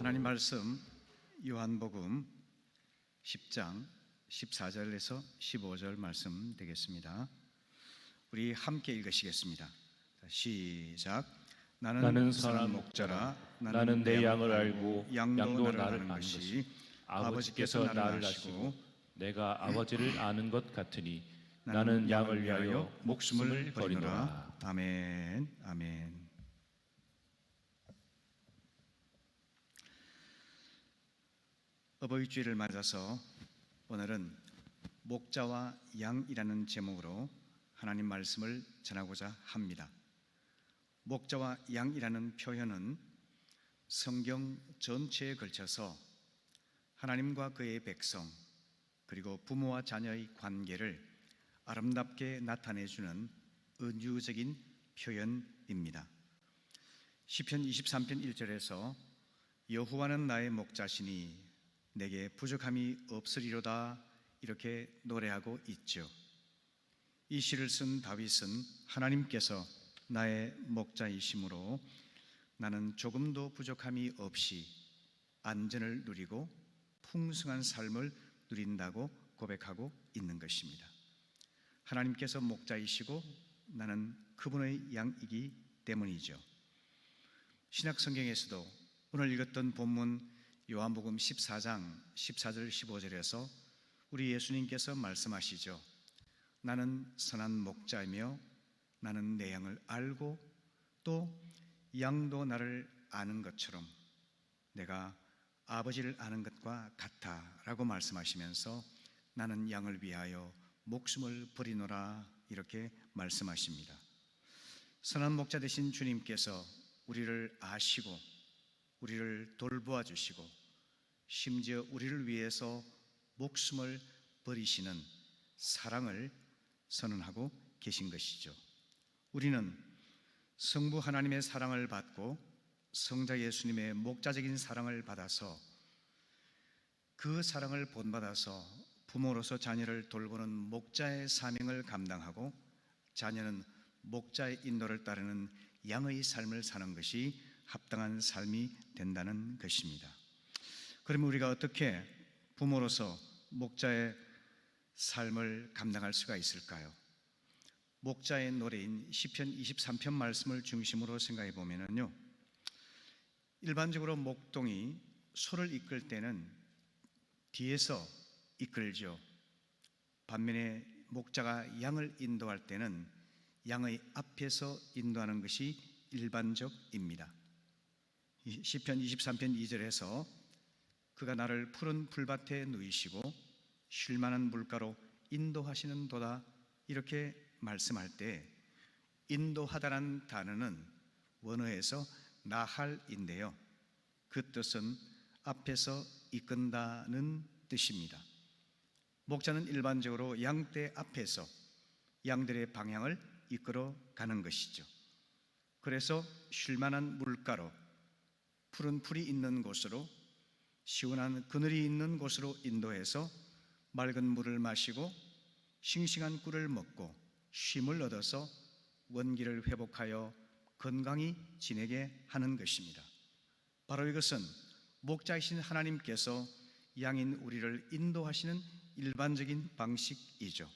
하나님 말씀 요한복음 10장 14절에서 15절 말씀 되겠습니다. 우리 함께 읽으시겠습니다. 시작. 나는 선한 목자라. 나는 내 양을 알고 양도 나를 아는 것이 아버지께서 나를 아시고 내가 아버지를 아는 것 같으니 나는 양을 위하여 목숨을 버리노라. 아멘. 아멘. 어버이주일을 맞아서 오늘은 목자와 양이라는 제목으로 하나님 말씀을 전하고자 합니다. 목자와 양이라는 표현은 성경 전체에 걸쳐서 하나님과 그의 백성 그리고 부모와 자녀의 관계를 아름답게 나타내주는 은유적인 표현입니다. 시편 23편 1절에서 여호와는 나의 목자시니 내게 부족함이 없으리로다 이렇게 노래하고 있죠. 이 시를 쓴 다윗은 하나님께서 나의 목자이심으로 나는 조금도 부족함이 없이 안전을 누리고 풍성한 삶을 누린다고 고백하고 있는 것입니다. 하나님께서 목자이시고 나는 그분의 양이기 때문이죠. 신약 성경에서도 오늘 읽었던 본문 요한복음 14장 14절 15절에서 우리 예수님께서 말씀하시죠. 나는 선한 목자이며 나는 내 양을 알고 또 양도 나를 아는 것처럼 내가 아버지를 아는 것과 같아 라고 말씀하시면서 나는 양을 위하여 목숨을 버리노라 이렇게 말씀하십니다. 선한 목자 되신 주님께서 우리를 아시고 우리를 돌보아 주시고 심지어 우리를 위해서 목숨을 버리시는 사랑을 선언하고 계신 것이죠. 우리는 성부 하나님의 사랑을 받고 성자 예수님의 목자적인 사랑을 받아서 그 사랑을 본받아서 부모로서 자녀를 돌보는 목자의 사명을 감당하고 자녀는 목자의 인도를 따르는 양의 삶을 사는 것이 합당한 삶이 된다는 것입니다. 그러면 우리가 어떻게 부모로서 목자의 삶을 감당할 수가 있을까요? 목자의 노래인 시편 23편 말씀을 중심으로 생각해 보면요, 일반적으로 목동이 소를 이끌 때는 뒤에서 이끌죠. 반면에 목자가 양을 인도할 때는 양의 앞에서 인도하는 것이 일반적입니다. 시편 23편 2절에서 그가 나를 푸른 풀밭에 누이시고 쉴 만한 물가로 인도하시는 도다 이렇게 말씀할 때 인도하다라는 단어는 원어에서 나할인데요, 그 뜻은 앞에서 이끈다는 뜻입니다. 목자는 일반적으로 양떼 앞에서 양들의 방향을 이끌어 가는 것이죠. 그래서 쉴 만한 물가로 푸른 풀이 있는 곳으로 시원한 그늘이 있는 곳으로 인도해서 맑은 물을 마시고 싱싱한 꿀을 먹고 쉼을 얻어서 원기를 회복하여 건강히 지내게 하는 것입니다. 바로 이것은 목자이신 하나님께서 양인 우리를 인도하시는 일반적인 방식이죠.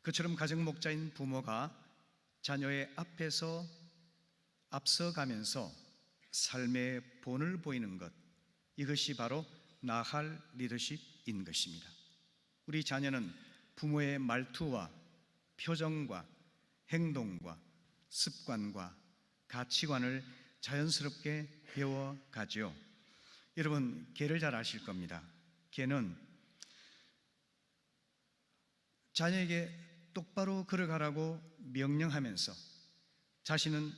그처럼 가정 목자인 부모가 자녀의 앞에서 앞서가면서 삶의 본을 보이는 것, 이것이 바로 나할 리더십인 것입니다. 우리 자녀는 부모의 말투와 표정과 행동과 습관과 가치관을 자연스럽게 배워가죠. 여러분, 개를 잘 아실 겁니다. 개는 자녀에게 똑바로 걸어가라고 명령하면서 자신은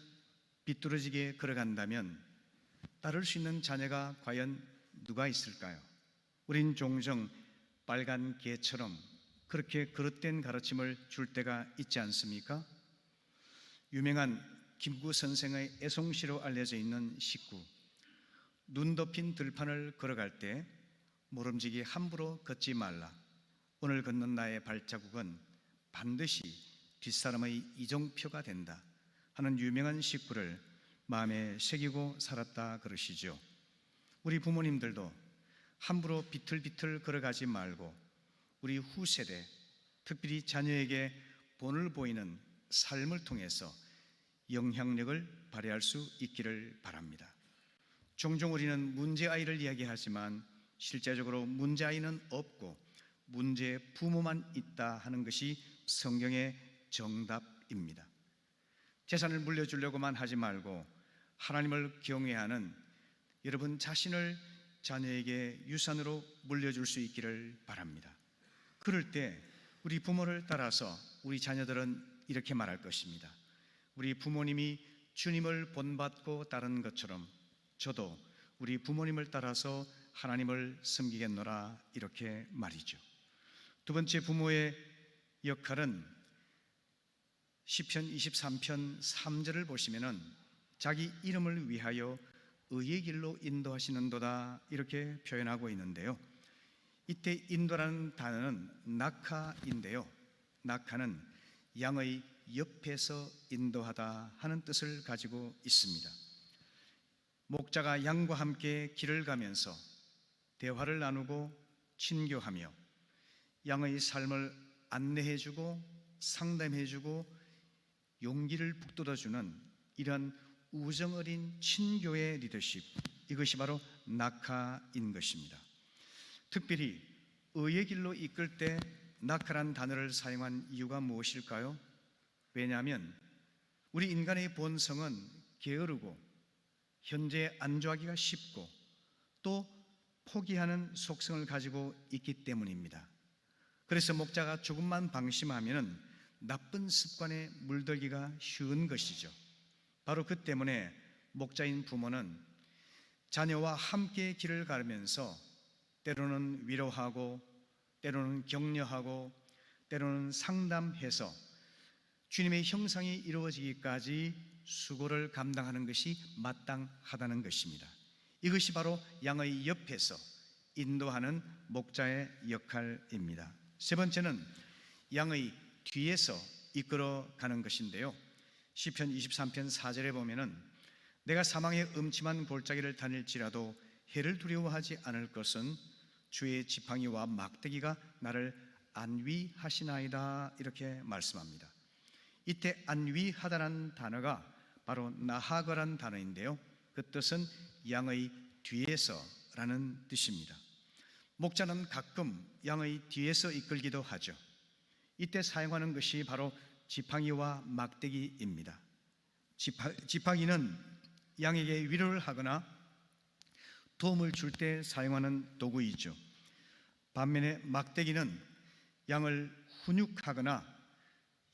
비뚤어지게 걸어간다면 따를 수 있는 자녀가 과연 누가 있을까요? 우린 종종 빨간 개처럼 그렇게 그릇된 가르침을 줄 때가 있지 않습니까? 유명한 김구 선생의 애송시로 알려져 있는 식구, 눈 덮인 들판을 걸어갈 때 모름지기 함부로 걷지 말라. 오늘 걷는 나의 발자국은 반드시 뒷사람의 이정표가 된다 하는 유명한 식구를 마음에 새기고 살았다 그러시죠. 우리 부모님들도 함부로 비틀비틀 걸어가지 말고 우리 후세대, 특별히 자녀에게 본을 보이는 삶을 통해서 영향력을 발휘할 수 있기를 바랍니다. 종종 우리는 문제아이를 이야기하지만 실제적으로 문제아이는 없고 문제 부모만 있다 하는 것이 성경의 정답입니다. 재산을 물려주려고만 하지 말고 하나님을 경외하는 여러분 자신을 자녀에게 유산으로 물려줄 수 있기를 바랍니다. 그럴 때 우리 부모를 따라서 우리 자녀들은 이렇게 말할 것입니다. 우리 부모님이 주님을 본받고 따른 것처럼 저도 우리 부모님을 따라서 하나님을 섬기겠노라, 이렇게 말이죠. 두 번째 부모의 역할은 시편 23편 3절을 보시면은 자기 이름을 위하여 의의 길로 인도하시는도다, 이렇게 표현하고 있는데요. 이때 인도라는 단어는 낙하인데요. 낙하는 양의 옆에서 인도하다 하는 뜻을 가지고 있습니다. 목자가 양과 함께 길을 가면서 대화를 나누고 친교하며 양의 삶을 안내해주고 상담해주고 용기를 북돋아주는 이런 우정어린 친교의 리더십, 이것이 바로 낙하인 것입니다. 특별히 의의 길로 이끌 때 낙하란 단어를 사용한 이유가 무엇일까요? 왜냐하면 우리 인간의 본성은 게으르고 현재에 안주하기가 쉽고 또 포기하는 속성을 가지고 있기 때문입니다. 그래서 목자가 조금만 방심하면 나쁜 습관에 물들기가 쉬운 것이죠. 바로 그 때문에 목자인 부모는 자녀와 함께 길을 가면서 때로는 위로하고 때로는 격려하고 때로는 상담해서 주님의 형상이 이루어지기까지 수고를 감당하는 것이 마땅하다는 것입니다. 이것이 바로 양의 옆에서 인도하는 목자의 역할입니다. 세 번째는 양의 뒤에서 이끌어가는 것인데요. 시편 23편 4절에 보면은 내가 사망의 음침한 골짜기를 다닐지라도 해를 두려워하지 않을 것은 주의 지팡이와 막대기가 나를 안위하시나이다, 이렇게 말씀합니다. 이때 안위하다라는 단어가 바로 나하거란 단어인데요. 그 뜻은 양의 뒤에서라는 뜻입니다. 목자는 가끔 양의 뒤에서 이끌기도 하죠. 이때 사용하는 것이 바로 지팡이와 막대기입니다. 지팡이는 양에게 위로를 하거나 도움을 줄 때 사용하는 도구이죠. 반면에 막대기는 양을 훈육하거나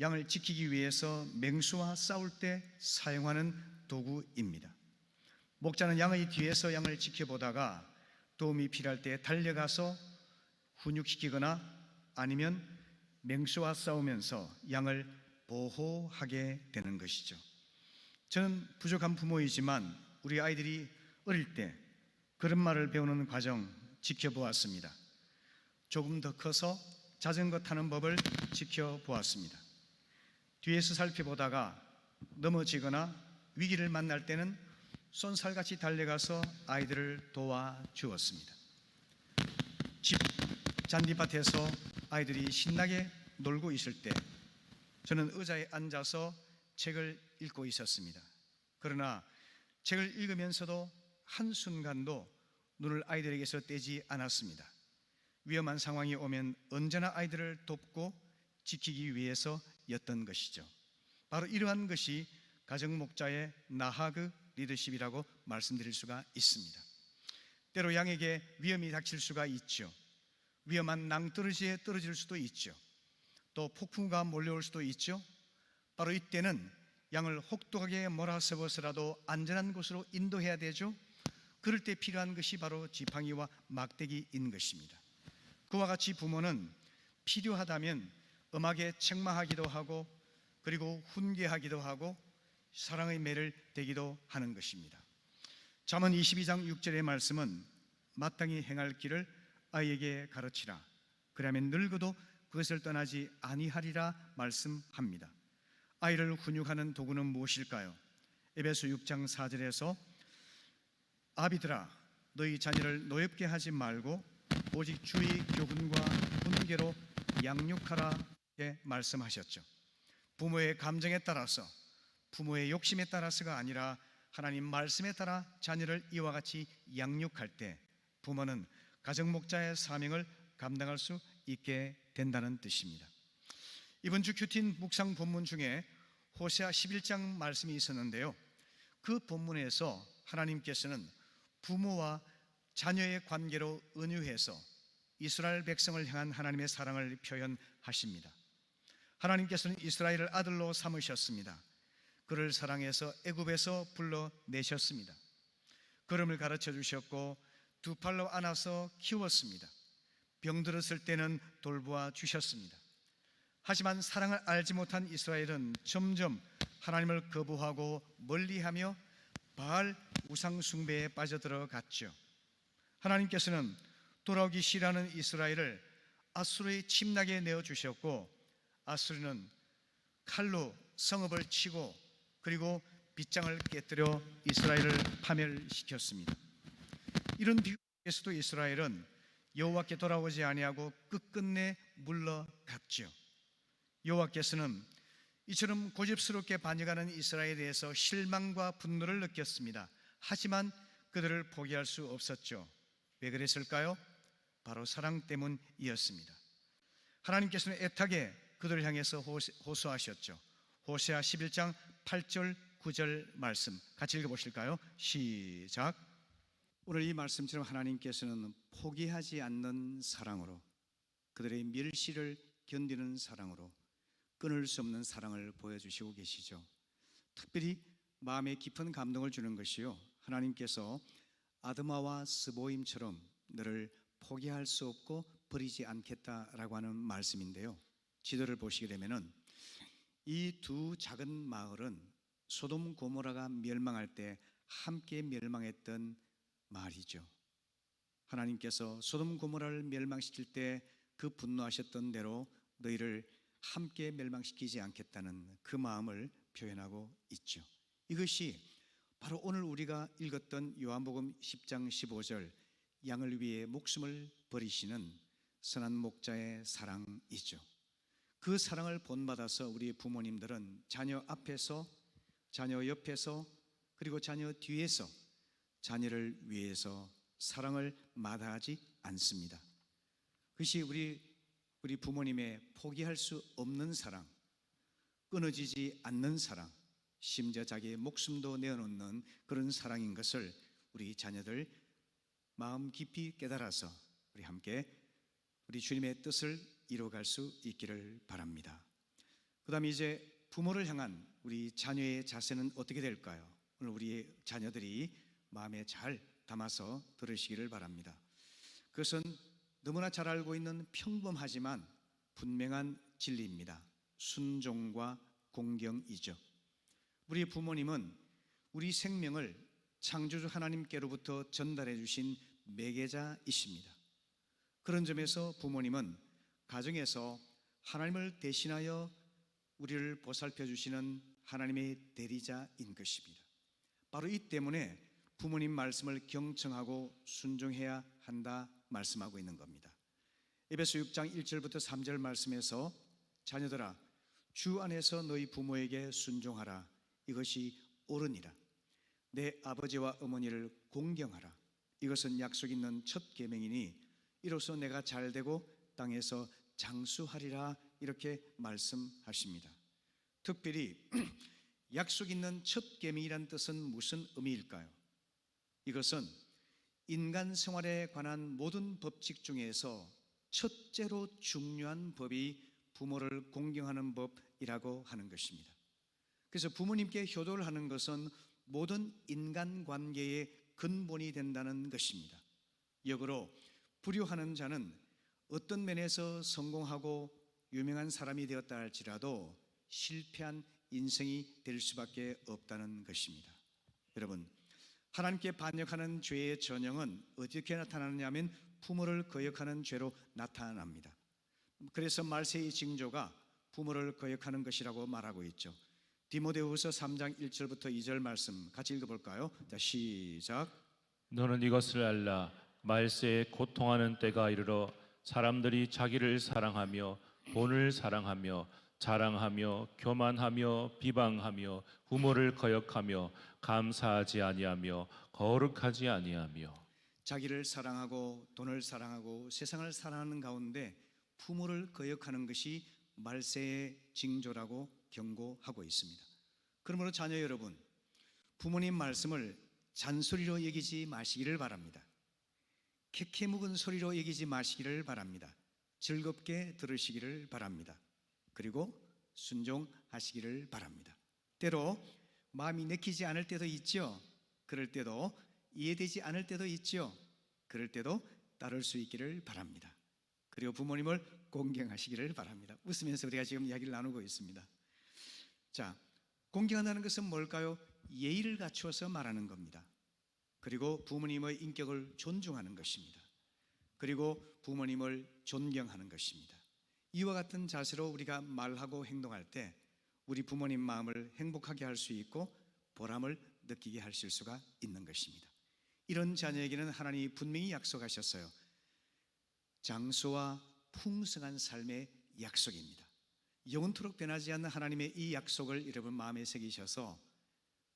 양을 지키기 위해서 맹수와 싸울 때 사용하는 도구입니다. 목자는 양의 뒤에서 양을 지켜보다가 도움이 필요할 때 달려가서 훈육시키거나 아니면 맹수와 싸우면서 양을 보호하게 되는 것이죠. 저는 부족한 부모이지만 우리 아이들이 어릴 때 걸음마를 배우는 과정 지켜보았습니다. 조금 더 커서 자전거 타는 법을 지켜보았습니다. 뒤에서 살펴보다가 넘어지거나 위기를 만날 때는 쏜살같이 달려가서 아이들을 도와주었습니다. 집 잔디밭에서 아이들이 신나게 놀고 있을 때 저는 의자에 앉아서 책을 읽고 있었습니다. 그러나 책을 읽으면서도 한순간도 눈을 아이들에게서 떼지 않았습니다. 위험한 상황이 오면 언제나 아이들을 돕고 지키기 위해서였던 것이죠. 바로 이러한 것이 가정목자의 나하그 리더십이라고 말씀드릴 수가 있습니다. 때로 양에게 위험이 닥칠 수가 있죠. 위험한 낭떠러지에 떨어질 수도 있죠. 또 폭풍우가 몰려올 수도 있죠. 바로 이때는 양을 혹독하게 몰아세워서라도 안전한 곳으로 인도해야 되죠. 그럴 때 필요한 것이 바로 지팡이와 막대기인 것입니다. 그와 같이 부모는 필요하다면 엄하게 책망하기도 하고 그리고 훈계하기도 하고 사랑의 매를 대기도 하는 것입니다. 잠언 22장 6절의 말씀은 마땅히 행할 길을 아이에게 가르치라. 그러면 늙어도 그것을 떠나지 아니하리라 말씀합니다. 아이를 훈육하는 도구는 무엇일까요? 에베소 6장 4절에서 아비들아 너희 자녀를 노엽게 하지 말고 오직 주의 교훈과 훈계로 양육하라 이렇게 말씀하셨죠. 부모의 감정에 따라서, 부모의 욕심에 따라서가 아니라 하나님 말씀에 따라 자녀를 이와 같이 양육할 때 부모는 가정 목자의 사명을 감당할 수 있게 된다는 뜻입니다. 이번 주 큐틴 묵상 본문 중에 호세아 11장 말씀이 있었는데요, 그 본문에서 하나님께서는 부모와 자녀의 관계로 은유해서 이스라엘 백성을 향한 하나님의 사랑을 표현하십니다. 하나님께서는 이스라엘을 아들로 삼으셨습니다. 그를 사랑해서 애굽에서 불러내셨습니다. 걸음을 가르쳐 주셨고 두 팔로 안아서 키웠습니다. 병들었을 때는 돌보아 주셨습니다. 하지만 사랑을 알지 못한 이스라엘은 점점 하나님을 거부하고 멀리하며 바알 우상 숭배에 빠져들어갔죠. 하나님께서는 돌아오기 싫어하는 이스라엘을 아수르의 침략에 내어주셨고, 아수르는 칼로 성읍을 치고 그리고 빗장을 깨뜨려 이스라엘을 파멸시켰습니다. 이런 비유 속에서도 이스라엘은 여호와께 돌아오지 아니하고 끝끝내 물러갔죠. 여호와께서는 이처럼 고집스럽게 반역하는 이스라엘에 대해서 실망과 분노를 느꼈습니다. 하지만 그들을 포기할 수 없었죠. 왜 그랬을까요? 바로 사랑 때문이었습니다. 하나님께서는 애타게 그들을 향해서 호소하셨죠. 호세아 11장 8절 9절 말씀 같이 읽어보실까요? 시작. 오늘 이 말씀처럼 하나님께서는 포기하지 않는 사랑으로, 그들의 멸시를 견디는 사랑으로 끊을 수 없는 사랑을 보여주시고 계시죠. 특별히 마음에 깊은 감동을 주는 것이요, 하나님께서 아드마와 스보임처럼 너를 포기할 수 없고 버리지 않겠다라고 하는 말씀인데요, 지도를 보시게 되면은 이 두 작은 마을은 소돔 고모라가 멸망할 때 함께 멸망했던 마을이죠. 하나님께서 소돔 고모라를 멸망시킬 때 그 분노하셨던 대로 너희를 함께 멸망시키지 않겠다는 그 마음을 표현하고 있죠. 이것이 바로 오늘 우리가 읽었던 요한복음 10장 15절 양을 위해 목숨을 버리시는 선한 목자의 사랑이죠. 그 사랑을 본받아서 우리 부모님들은 자녀 앞에서, 자녀 옆에서, 그리고 자녀 뒤에서 자녀를 위해서 사랑을 마다하지 않습니다. 그것이 우리 부모님의 포기할 수 없는 사랑, 끊어지지 않는 사랑, 심지어 자기의 목숨도 내어놓는 그런 사랑인 것을 우리 자녀들 마음 깊이 깨달아서 우리 함께 우리 주님의 뜻을 이루어갈 수 있기를 바랍니다. 그 다음에 이제 부모를 향한 우리 자녀의 자세는 어떻게 될까요? 오늘 우리 자녀들이 마음에 잘 담아서 들으시기를 바랍니다. 그것은 너무나 잘 알고 있는 평범하지만 분명한 진리입니다. 순종과 공경이죠. 우리 부모님은 우리 생명을 창조주 하나님께로부터 전달해 주신 매개자이십니다. 그런 점에서 부모님은 가정에서 하나님을 대신하여 우리를 보살펴 주시는 하나님의 대리자인 것입니다. 바로 이 때문에 부모님 말씀을 경청하고 순종해야 한다 말씀하고 있는 겁니다. 에베소 6장 1절부터 3절 말씀에서 자녀들아 주 안에서 너희 부모에게 순종하라. 이것이 옳으니라. 내 아버지와 어머니를 공경하라. 이것은 약속 있는 첫 계명이니 이로써 내가 잘되고 땅에서 장수하리라. 이렇게 말씀하십니다. 특별히 약속 있는 첫 계명이란 뜻은 무슨 의미일까요? 이것은 인간 생활에 관한 모든 법칙 중에서 첫째로 중요한 법이 부모를 공경하는 법이라고 하는 것입니다. 그래서 부모님께 효도를 하는 것은 모든 인간관계의 근본이 된다는 것입니다. 역으로 불효하는 자는 어떤 면에서 성공하고 유명한 사람이 되었다 할지라도 실패한 인생이 될 수밖에 없다는 것입니다. 여러분, 하나님께 반역하는 죄의 전형은 어떻게 나타나느냐 하면 부모를 거역하는 죄로 나타납니다. 그래서 말세의 징조가 부모를 거역하는 것이라고 말하고 있죠. 디모데후서 3장 1절부터 2절 말씀 같이 읽어볼까요? 자, 시작. 너는 이것을 알라. 말세에 고통하는 때가 이르러 사람들이 자기를 사랑하며 돈을 사랑하며 자랑하며 교만하며 비방하며 부모를 거역하며 감사하지 아니하며 거룩하지 아니하며 자기를 사랑하고 돈을 사랑하고 세상을 사랑하는 가운데 부모를 거역하는 것이 말세의 징조라고 경고하고 있습니다. 그러므로 자녀 여러분, 부모님 말씀을 잔소리로 여기지 마시기를 바랍니다. 캐캐 묵은 소리로 여기지 마시기를 바랍니다. 즐겁게 들으시기를 바랍니다. 그리고 순종하시기를 바랍니다. 때로 마음이 내키지 않을 때도 있죠. 그럴 때도 이해되지 않을 때도 있죠. 그럴 때도 따를 수 있기를 바랍니다. 그리고 부모님을 공경하시기를 바랍니다. 웃으면서 우리가 지금 이야기를 나누고 있습니다. 자, 공경한다는 것은 뭘까요? 예의를 갖추어서 말하는 겁니다. 그리고 부모님의 인격을 존중하는 것입니다. 그리고 부모님을 존경하는 것입니다. 이와 같은 자세로 우리가 말하고 행동할 때 우리 부모님 마음을 행복하게 할 수 있고 보람을 느끼게 하실 수가 있는 것입니다. 이런 자녀에게는 하나님이 분명히 약속하셨어요. 장수와 풍성한 삶의 약속입니다. 영원토록 변하지 않는 하나님의 이 약속을 여러분 마음에 새기셔서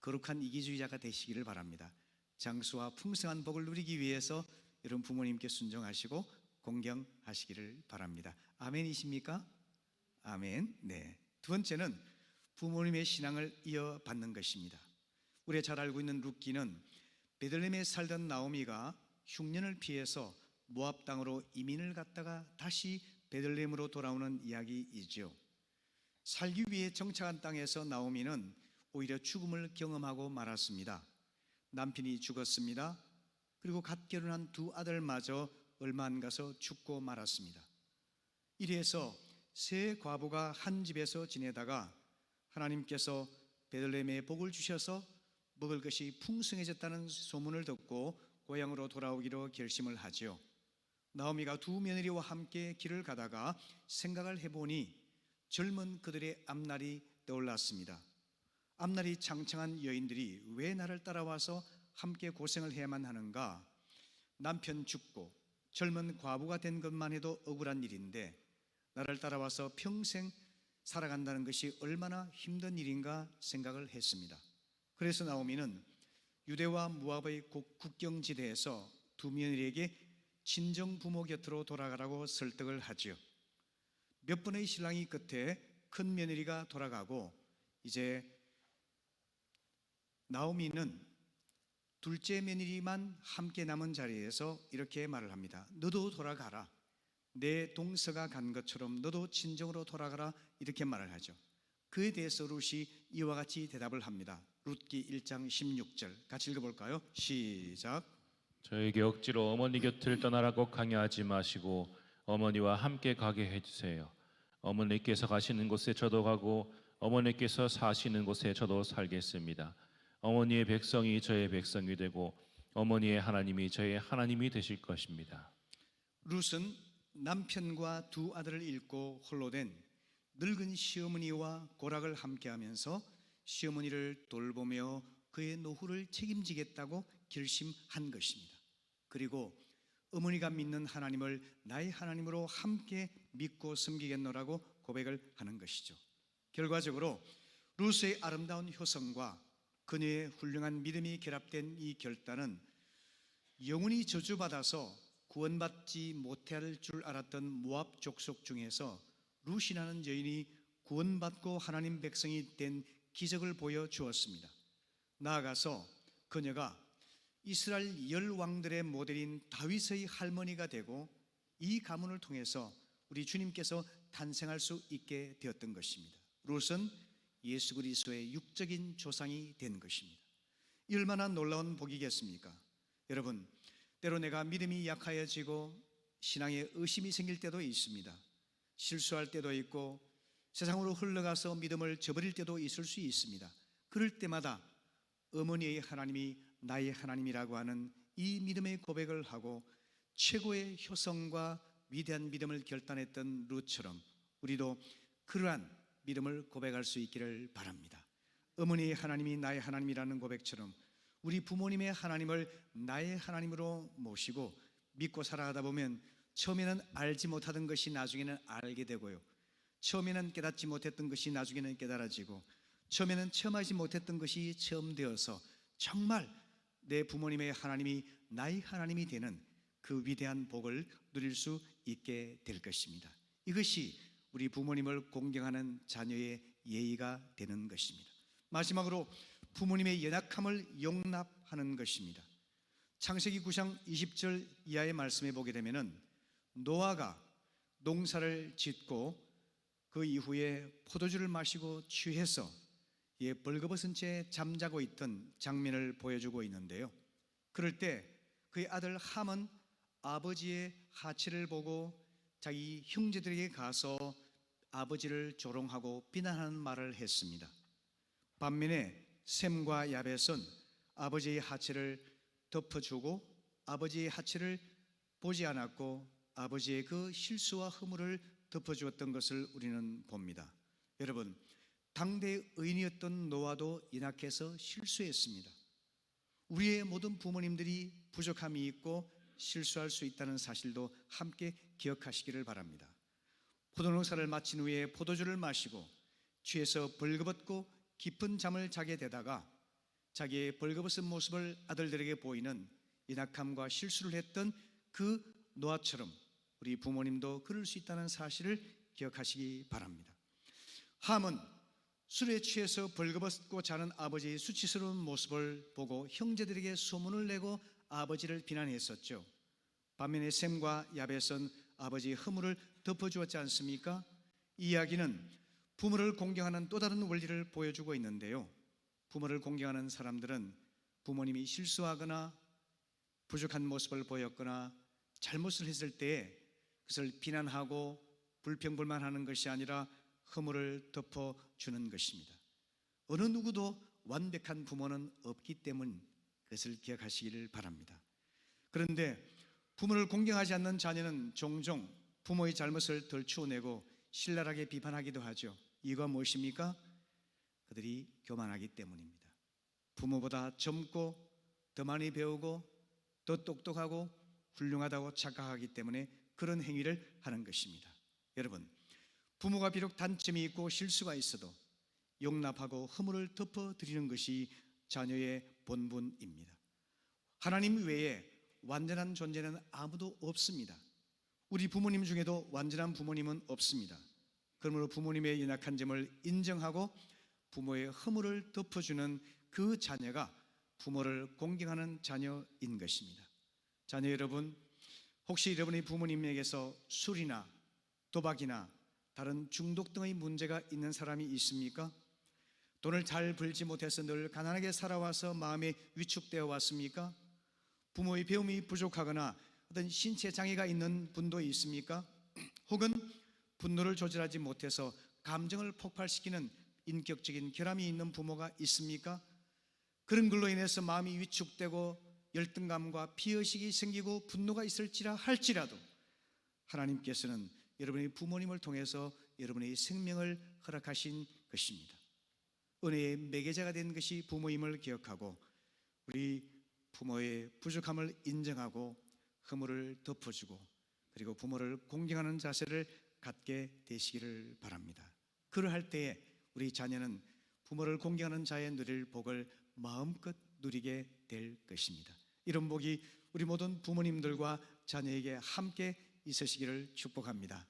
거룩한 이기주의자가 되시기를 바랍니다. 장수와 풍성한 복을 누리기 위해서 여러분 부모님께 순종하시고 공경하시기를 바랍니다. 아멘이십니까? 아멘. 네. 두 번째는 부모님의 신앙을 이어받는 것입니다. 우리가 잘 알고 있는 룻기는 베들레헴에 살던 나오미가 흉년을 피해서 모압 땅으로 이민을 갔다가 다시 베들레헴으로 돌아오는 이야기이죠. 살기 위해 정착한 땅에서 나오미는 오히려 죽음을 경험하고 말았습니다. 남편이 죽었습니다. 그리고 갓 결혼한 두 아들마저 얼마 안 가서 죽고 말았습니다. 이래서 세 과부가 한 집에서 지내다가 하나님께서 베들레헴에 복을 주셔서 먹을 것이 풍성해졌다는 소문을 듣고 고향으로 돌아오기로 결심을 하죠. 나오미가 두 며느리와 함께 길을 가다가 생각을 해보니 젊은 그들의 앞날이 떠올랐습니다. 앞날이 창창한 여인들이 왜 나를 따라와서 함께 고생을 해야만 하는가? 남편 죽고 젊은 과부가 된 것만 해도 억울한 일인데 나를 따라와서 평생 살아간다는 것이 얼마나 힘든 일인가 생각을 했습니다. 그래서 나오미는 유대와 무압의 국경지대에서 두 며느리에게 친정 부모 곁으로 돌아가라고 설득을 하지요. 몇 번의 신랑이 끝에 큰 며느리가 돌아가고 이제 나오미는 둘째 며느리만 함께 남은 자리에서 이렇게 말을 합니다. 너도 돌아가라. 내 동서가 간 것처럼 너도 친정으로 돌아가라. 이렇게 말을 하죠. 그에 대해서 룻이 이와 같이 대답을 합니다. 룻기 1장 16절 같이 읽어볼까요? 시작. 저에게 억지로 어머니 곁을 떠나라고 강요하지 마시고 어머니와 함께 가게 해주세요. 어머니께서 가시는 곳에 저도 가고 어머니께서 사시는 곳에 저도 살겠습니다. 어머니의 백성이 저의 백성이 되고 어머니의 하나님이 저의 하나님이 되실 것입니다. 룻은 남편과 두 아들을 잃고 홀로 된 늙은 시어머니와 고락을 함께하면서 시어머니를 돌보며 그의 노후를 책임지겠다고 결심한 것입니다. 그리고 어머니가 믿는 하나님을 나의 하나님으로 함께 믿고 섬기겠노라고 고백을 하는 것이죠. 결과적으로 룻의 아름다운 효성과 그녀의 훌륭한 믿음이 결합된 이 결단은 영원히 저주받아서 구원받지 못할 줄 알았던 모압 족속 중에서 룻이라는 여인이 구원받고 하나님 백성이 된 기적을 보여주었습니다. 나아가서 그녀가 이스라엘 열 왕들의 모델인 다윗의 할머니가 되고 이 가문을 통해서 우리 주님께서 탄생할 수 있게 되었던 것입니다. 룻은 예수 그리스도의 육적인 조상이 된 것입니다. 이 얼마나 놀라운 복이겠습니까? 여러분, 때로 내가 믿음이 약하여지고 신앙에 의심이 생길 때도 있습니다. 실수할 때도 있고 세상으로 흘러가서 믿음을 저버릴 때도 있을 수 있습니다. 그럴 때마다 어머니의 하나님이 나의 하나님이라고 하는 이 믿음의 고백을 하고 최고의 효성과 위대한 믿음을 결단했던 룻처럼 우리도 그러한 믿음을 고백할 수 있기를 바랍니다. 어머니의 하나님이 나의 하나님이라는 고백처럼 우리 부모님의 하나님을 나의 하나님으로 모시고 믿고 살아가다 보면 처음에는 알지 못하던 것이 나중에는 알게 되고요, 처음에는 깨닫지 못했던 것이 나중에는 깨달아지고, 처음에는 체험하지 못했던 것이 체험되어서 정말 내 부모님의 하나님이 나의 하나님이 되는 그 위대한 복을 누릴 수 있게 될 것입니다. 이것이 우리 부모님을 공경하는 자녀의 예의가 되는 것입니다. 마지막으로 부모님의 연약함을 용납하는 것입니다. 창세기 9장 20절 이하의 말씀에 보게 되면은 노아가 농사를 짓고 그 이후에 포도주를 마시고 취해서 벌거벗은 채 잠자고 있던 장면을 보여주고 있는데요, 그럴 때 그의 아들 함은 아버지의 하체를 보고 자기 형제들에게 가서 아버지를 조롱하고 비난하는 말을 했습니다. 반면에 셈과 야벳은 아버지의 하체를 덮어주고 아버지의 하체를 보지 않았고 아버지의 그 실수와 허물을 덮어주었던 것을 우리는 봅니다. 여러분, 당대 의인이었던 노아도 연약해서 실수했습니다. 우리의 모든 부모님들이 부족함이 있고 실수할 수 있다는 사실도 함께 기억하시기를 바랍니다. 포도농사를 마친 후에 포도주를 마시고 취해서 벌거벗고 깊은 잠을 자게 되다가 자기의 벌거벗은 모습을 아들들에게 보이는 연약함과 실수를 했던 그 노아처럼 우리 부모님도 그럴 수 있다는 사실을 기억하시기 바랍니다. 함은 술에 취해서 벌거벗고 자는 아버지의 수치스러운 모습을 보고 형제들에게 소문을 내고 아버지를 비난했었죠. 반면에 셈과 야벳은 아버지의 허물을 덮어주었지 않습니까? 이 이야기는 부모를 공경하는 또 다른 원리를 보여주고 있는데요, 부모를 공경하는 사람들은 부모님이 실수하거나 부족한 모습을 보였거나 잘못을 했을 때에 그것을 비난하고 불평불만하는 것이 아니라 허물을 덮어주는 것입니다. 어느 누구도 완벽한 부모는 없기 때문 그것을 기억하시기를 바랍니다. 그런데 부모를 공경하지 않는 자녀는 종종 부모의 잘못을 덜추어내고 신랄하게 비판하기도 하죠. 이유가 무엇입니까? 그들이 교만하기 때문입니다. 부모보다 젊고 더 많이 배우고 더 똑똑하고 훌륭하다고 착각하기 때문에 그런 행위를 하는 것입니다. 여러분, 부모가 비록 단점이 있고 실수가 있어도 용납하고 허물을 덮어드리는 것이 자녀의 본분입니다. 하나님 외에 완전한 존재는 아무도 없습니다. 우리 부모님 중에도 완전한 부모님은 없습니다. 그러므로 부모님의 연약한 점을 인정하고 부모의 허물을 덮어주는 그 자녀가 부모를 공경하는 자녀인 것입니다. 자녀 여러분, 혹시 여러분의 부모님에게서 술이나 도박이나 다른 중독 등의 문제가 있는 사람이 있습니까? 돈을 잘 벌지 못해서 늘 가난하게 살아와서 마음이 위축되어 왔습니까? 부모의 배움이 부족하거나 어떤 신체 장애가 있는 분도 있습니까? 혹은 분노를 조절하지 못해서 감정을 폭발시키는 인격적인 결함이 있는 부모가 있습니까? 그런 걸로 인해서 마음이 위축되고 열등감과 피의식이 생기고 분노가 있을지라 할지라도 하나님께서는 여러분의 부모님을 통해서 여러분의 생명을 허락하신 것입니다. 은혜의 매개자가 된 것이 부모임을 기억하고 우리 부모의 부족함을 인정하고 허물을 덮어주고 그리고 부모를 공경하는 자세를 갖게 되시기를 바랍니다. 그러할 때에 우리 자녀는 부모를 공경하는 자의 누릴 복을 마음껏 누리게 될 것입니다. 이런 복이 우리 모든 부모님들과 자녀에게 함께 있으시기를 축복합니다.